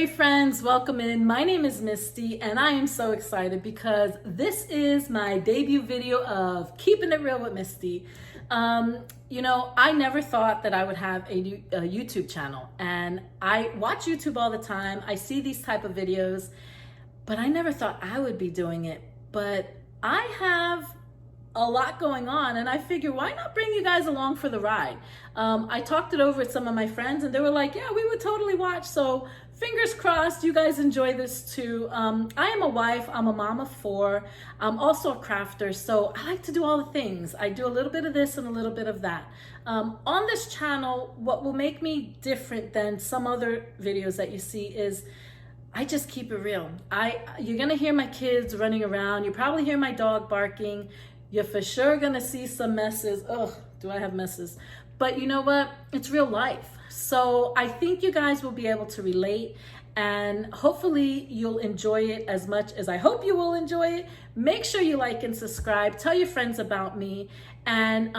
Hey friends, welcome in. My name is Misty and I am so excited because this is my debut video of Keeping It Real with Misty. I never thought that I would have a YouTube channel, and I watch YouTube all the time. I see these type of videos, but I never thought I would be doing it. But I have a lot going on, and I figure, why not bring you guys along for the ride? I talked it over with some of my friends and they were like, yeah, we would totally watch. So fingers crossed you guys enjoy this too. I am a wife, I'm a mom of 4. I'm also a crafter, so I like to do all the things. I do a little bit of this and a little bit of that. On this channel, what will make me different than some other videos that you see is I just keep it real. You're gonna hear my kids running around. You probably hear my dog barking. You're for sure gonna see some messes. Ugh, do I have messes? But you know what? It's real life. So I think you guys will be able to relate, and hopefully you'll enjoy it as much as I hope you will enjoy it. Make sure you like and subscribe. Tell your friends about me, and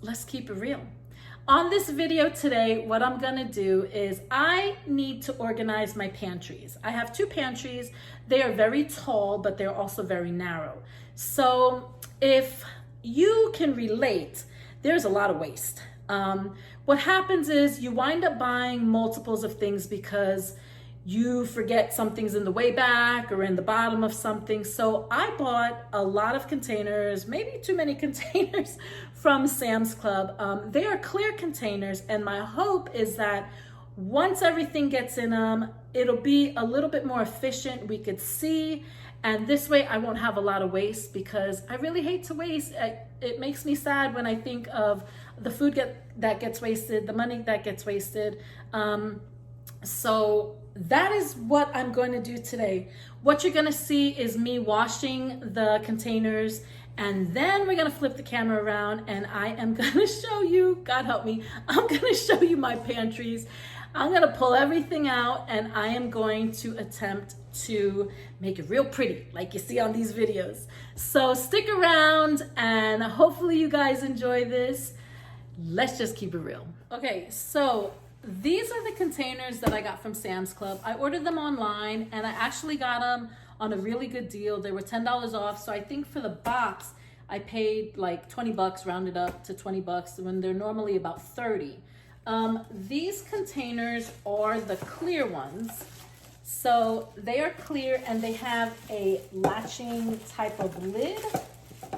let's keep it real. On this video today, what I'm gonna do is I need to organize my pantries. I have 2 pantries. They are very tall, but they're also very narrow. So if you can relate, there's a lot of waste. What happens is you wind up buying multiples of things because you forget something's in the way back or in the bottom of something. So I bought a lot of containers, maybe too many containers, from Sam's Club. They are clear containers, and my hope is that once everything gets in them, it'll be a little bit more efficient. We could see, and this way I won't have a lot of waste, because I really hate to waste. It makes me sad when I think of the food that gets wasted, the money that gets wasted. So that is what I'm going to do today. What you're going to see is me washing the containers, and then we're going to flip the camera around and I am going to show you, God help me, I'm going to show you my pantries. I'm going to pull everything out and I am going to attempt to make it real pretty like you see on these videos. So stick around and hopefully you guys enjoy this. Let's just keep it real. Okay, so these are the containers that I got from Sam's Club. I ordered them online and I actually got them on a really good deal. They were $10 off. So I think for the box, I paid like 20 bucks, rounded up to 20 bucks when they're normally about 30. These containers are the clear ones. So they are clear and they have a latching type of lid.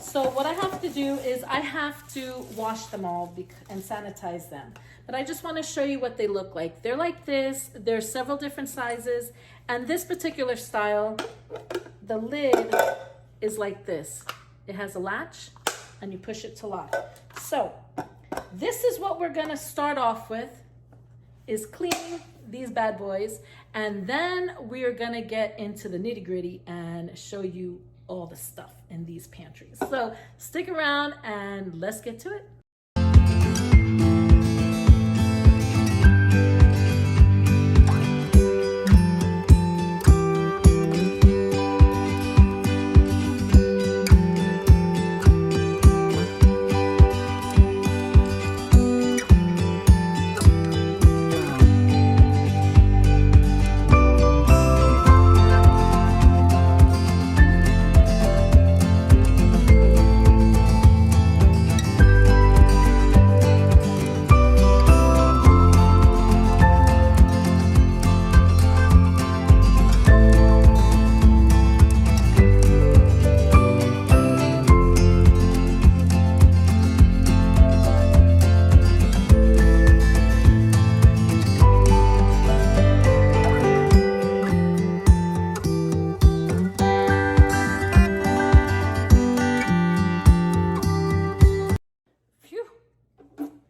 So what I have to do is I have to wash them all and sanitize them. But I just want to show you what they look like. They're like this. There's several different sizes. And this particular style, the lid is like this. It has a latch and you push it to lock. So this is what we're going to start off with, is cleaning these bad boys. And then we're going to get into the nitty gritty and show you all the stuff in these pantries. So stick around and let's get to it.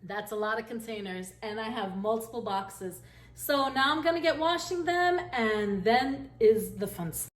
That's a lot of containers and I have multiple boxes. So now I'm gonna get washing them, and then is the fun stuff.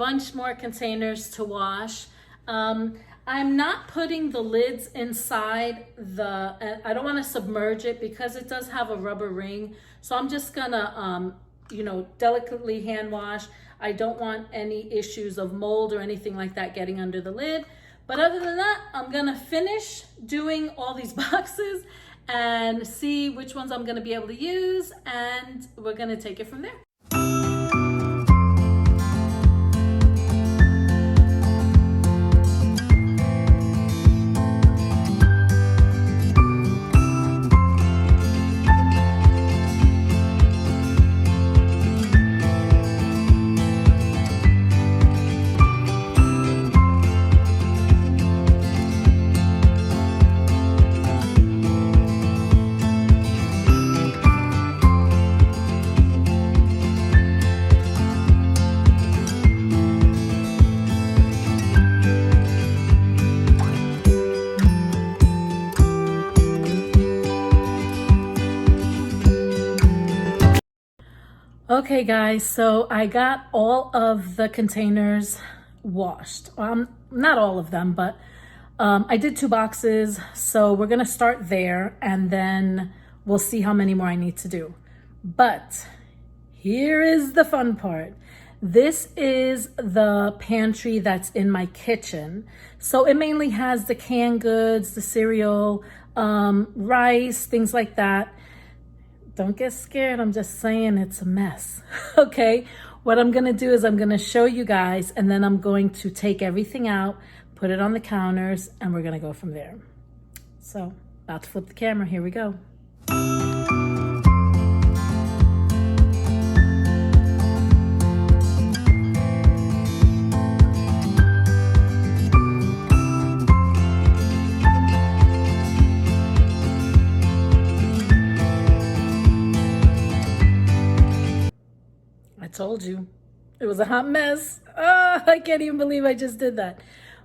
bunch more containers to wash. I'm not putting the lids inside I don't want to submerge it because it does have a rubber ring. So I'm just gonna, delicately hand wash. I don't want any issues of mold or anything like that getting under the lid. But other than that, I'm gonna finish doing all these boxes and see which ones I'm gonna be able to use, and we're gonna take it from there. Okay guys, so I got all of the containers washed. Not all of them, but I did 2 boxes. So we're gonna start there and then we'll see how many more I need to do. But here is the fun part. This is the pantry that's in my kitchen. So it mainly has the canned goods, the cereal, rice, things like that. Don't get scared, I'm just saying it's a mess, okay? What I'm gonna do is I'm gonna show you guys and then I'm going to take everything out, put it on the counters, and we're gonna go from there. So, about to flip the camera, here we go. Told you it was a hot mess. Oh, I can't even believe I just did that,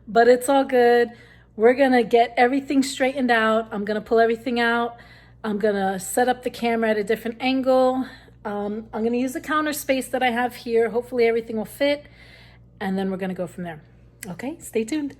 but it's all good. We're gonna get everything straightened out. I'm gonna pull everything out. I'm gonna set up the camera at a different angle. I'm gonna use the counter space that I have here. Hopefully everything will fit, and then we're gonna go from there. Okay, stay tuned.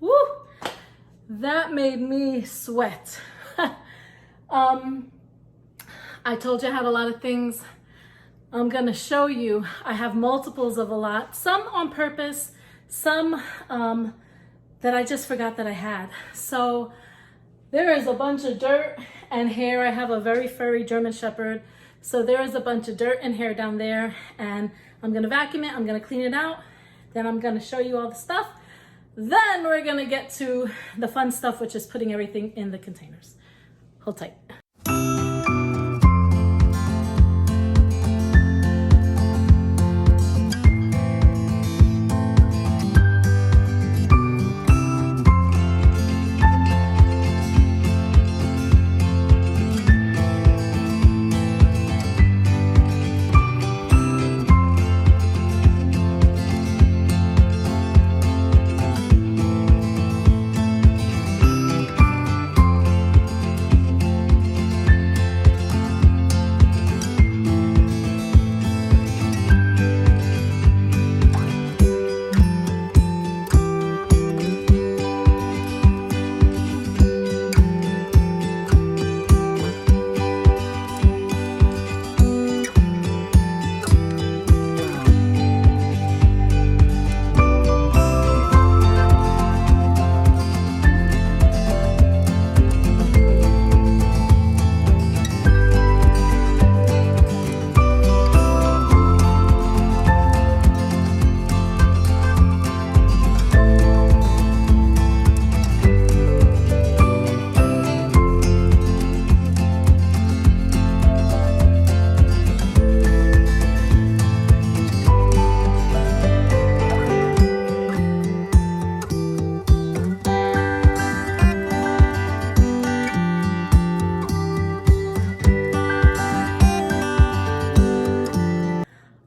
Woo! That made me sweat. I told you I had a lot of things. I'm gonna show you. I have multiples of a lot, some on purpose, some that I just forgot that I had. So there is a bunch of dirt and hair. I have a very furry German Shepherd. So there is a bunch of dirt and hair down there, and I'm gonna vacuum it, I'm gonna clean it out, then I'm gonna show you all the stuff. Then we're gonna get to the fun stuff, which is putting everything in the containers. Hold tight.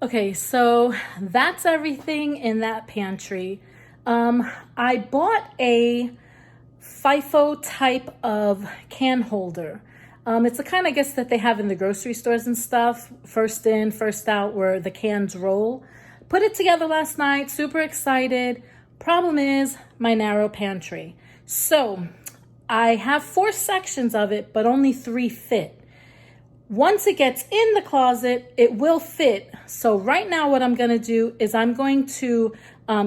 Okay, so that's everything in that pantry. I bought a FIFO type of can holder. It's the kind, I guess, that they have in the grocery stores and stuff. First in, first out, where the cans roll. Put it together last night, super excited. Problem is my narrow pantry. So I have 4 sections of it, but only 3 fit. Once it gets in the closet, it will fit. So right now what I'm gonna do is I'm going to,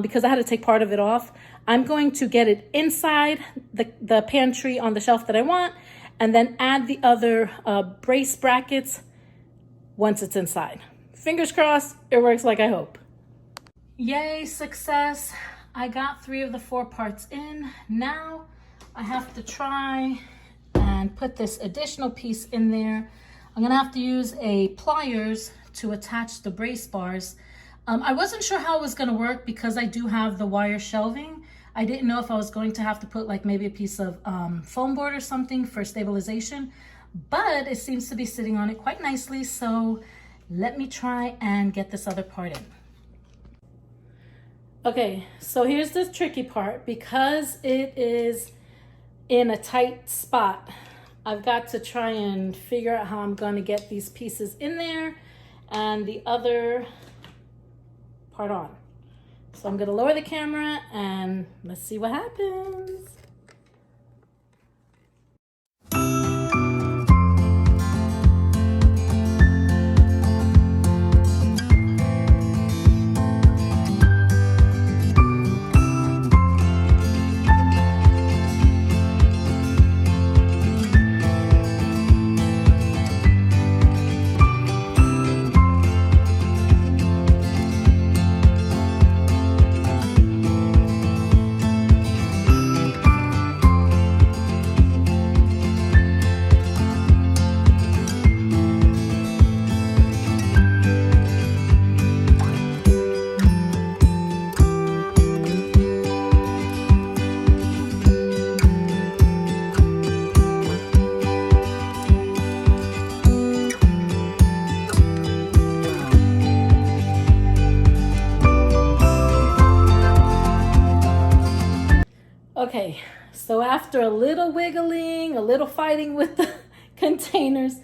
because I had to take part of it off, I'm going to get it inside the pantry on the shelf that I want, and then add the other brace brackets once it's inside. Fingers crossed, it works like I hope. Yay, success. I got 3 of the 4 parts in. Now I have to try and put this additional piece in there. I'm gonna have to use a pliers to attach the brace bars. I wasn't sure how it was gonna work because I do have the wire shelving. I didn't know if I was going to have to put like maybe a piece of foam board or something for stabilization, but it seems to be sitting on it quite nicely. So let me try and get this other part in. Okay, so here's the tricky part. Because it is in a tight spot, I've got to try and figure out how I'm gonna get these pieces in there and the other part on. So I'm gonna lower the camera and let's see what happens. Okay, so after a little wiggling, a little fighting with the containers,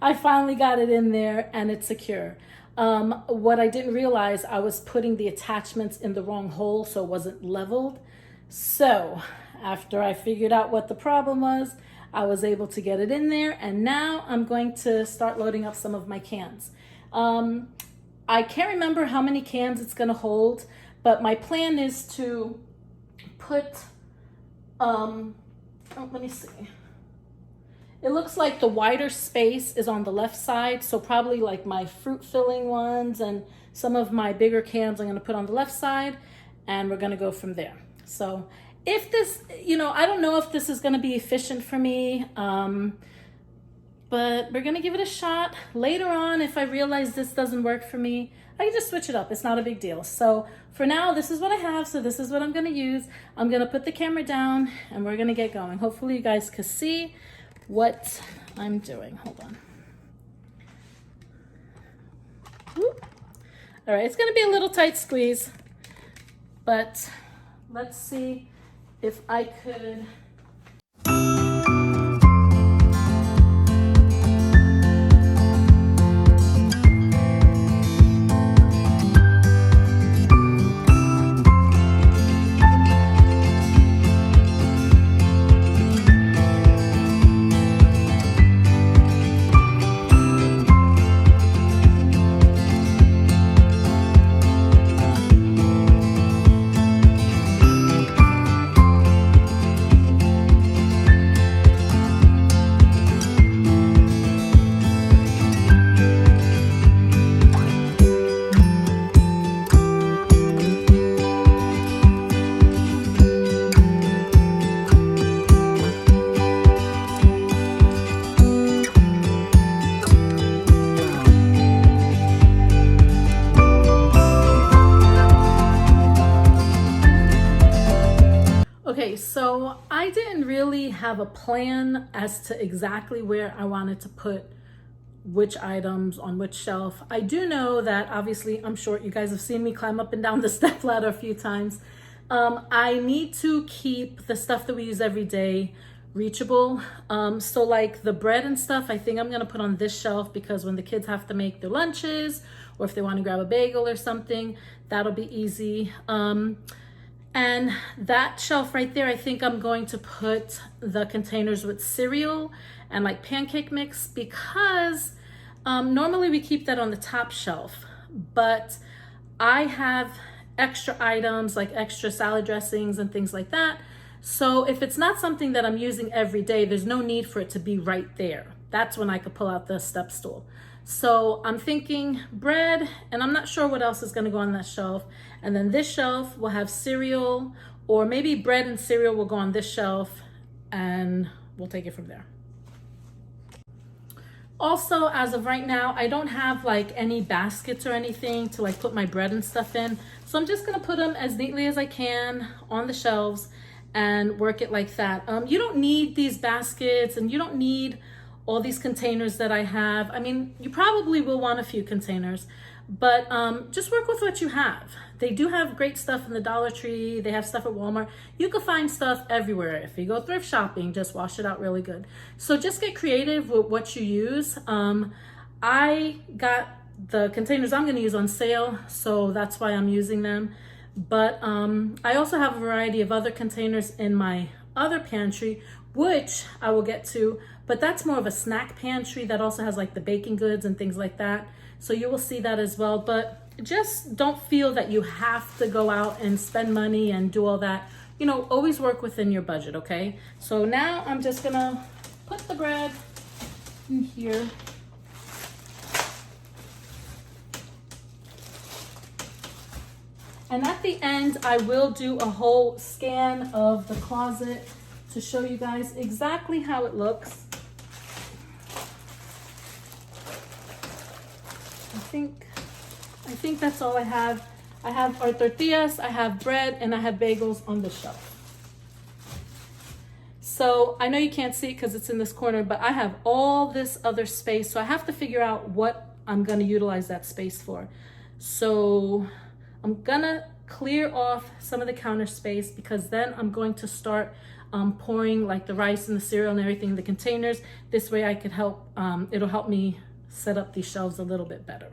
I finally got it in there and it's secure. What I didn't realize, I was putting the attachments in the wrong hole, so it wasn't leveled. So after I figured out what the problem was, I was able to get it in there, and now I'm going to start loading up some of my cans. I can't remember how many cans it's gonna hold, but my plan is to put, let me see. It looks like the wider space is on the left side, so probably like my fruit filling ones and some of my bigger cans I'm gonna put on the left side, and we're gonna go from there. So if this, I don't know if this is gonna be efficient for me, but we're gonna give it a shot. Later on, if I realize this doesn't work for me, I can just switch it up. It's not a big deal. So for now, this is what I have. So this is what I'm gonna use. I'm gonna put the camera down and we're gonna get going. Hopefully you guys can see what I'm doing. Hold on. Whoop. All right, it's gonna be a little tight squeeze, but let's see if I could. Okay, so I didn't really have a plan as to exactly where I wanted to put which items on which shelf. I do know that obviously I'm short. You guys have seen me climb up and down the step ladder a few times. I need to keep the stuff that we use every day reachable. So like the bread and stuff, I think I'm gonna put on this shelf because when the kids have to make their lunches or if they want to grab a bagel or something, that'll be easy. And that shelf right there, I think I'm going to put the containers with cereal and like pancake mix because normally we keep that on the top shelf, but I have extra items like extra salad dressings and things like that. So if it's not something that I'm using every day, there's no need for it to be right there. That's when I could pull out the step stool. So I'm thinking bread, and I'm not sure what else is gonna go on that shelf. And then this shelf will have cereal, or maybe bread and cereal will go on this shelf, and we'll take it from there. Also, as of right now, I don't have like any baskets or anything to like put my bread and stuff in. So I'm just gonna put them as neatly as I can on the shelves and work it like that. You don't need these baskets and you don't need all these containers that I have. I mean, you probably will want a few containers, but just work with what you have. They do have great stuff in the Dollar Tree. They have stuff at Walmart. You can find stuff everywhere. If you go thrift shopping, just wash it out really good. So just get creative with what you use. I got the containers I'm gonna use on sale, so that's why I'm using them. But I also have a variety of other containers in my other pantry, which I will get to, but that's more of a snack pantry that also has like the baking goods and things like that. So you will see that as well, but just don't feel that you have to go out and spend money and do all that. You know, always work within your budget, okay? So now I'm just gonna put the bread in here. And at the end, I will do a whole scan of the closet to show you guys exactly how it looks. I think that's all I have. I have our tortillas, I have bread, and I have bagels on the shelf. So I know you can't see it because it's in this corner, but I have all this other space. So I have to figure out what I'm gonna utilize that space for. So I'm gonna clear off some of the counter space because then I'm going to start pouring like the rice and the cereal and everything in the containers. This way I could help, it'll help me set up these shelves a little bit better.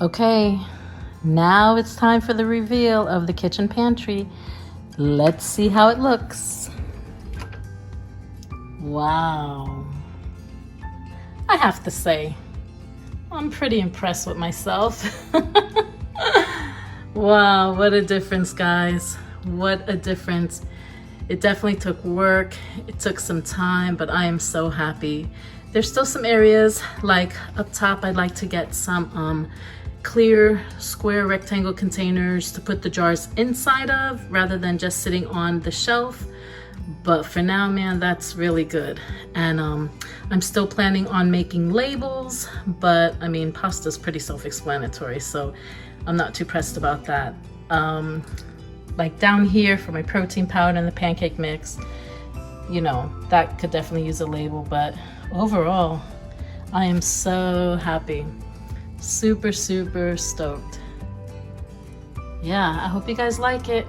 Okay, now it's time for the reveal of the kitchen pantry. Let's see how it looks. Wow. I have to say, I'm pretty impressed with myself. Wow, what a difference, guys. What a difference. It definitely took work. It took some time, but I am so happy. There's still some areas, like up top, I'd like to get some clear square rectangle containers to put the jars inside of rather than just sitting on the shelf. But for now, man, that's really good. And I'm still planning on making labels, but I mean, pasta's pretty self-explanatory, so I'm not too pressed about that. Like down here for my protein powder and the pancake mix, you know, that could definitely use a label, but overall, I am so happy. Super, super stoked. Yeah, I hope you guys like it.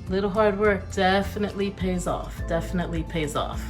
Little hard work definitely pays off. Definitely pays off.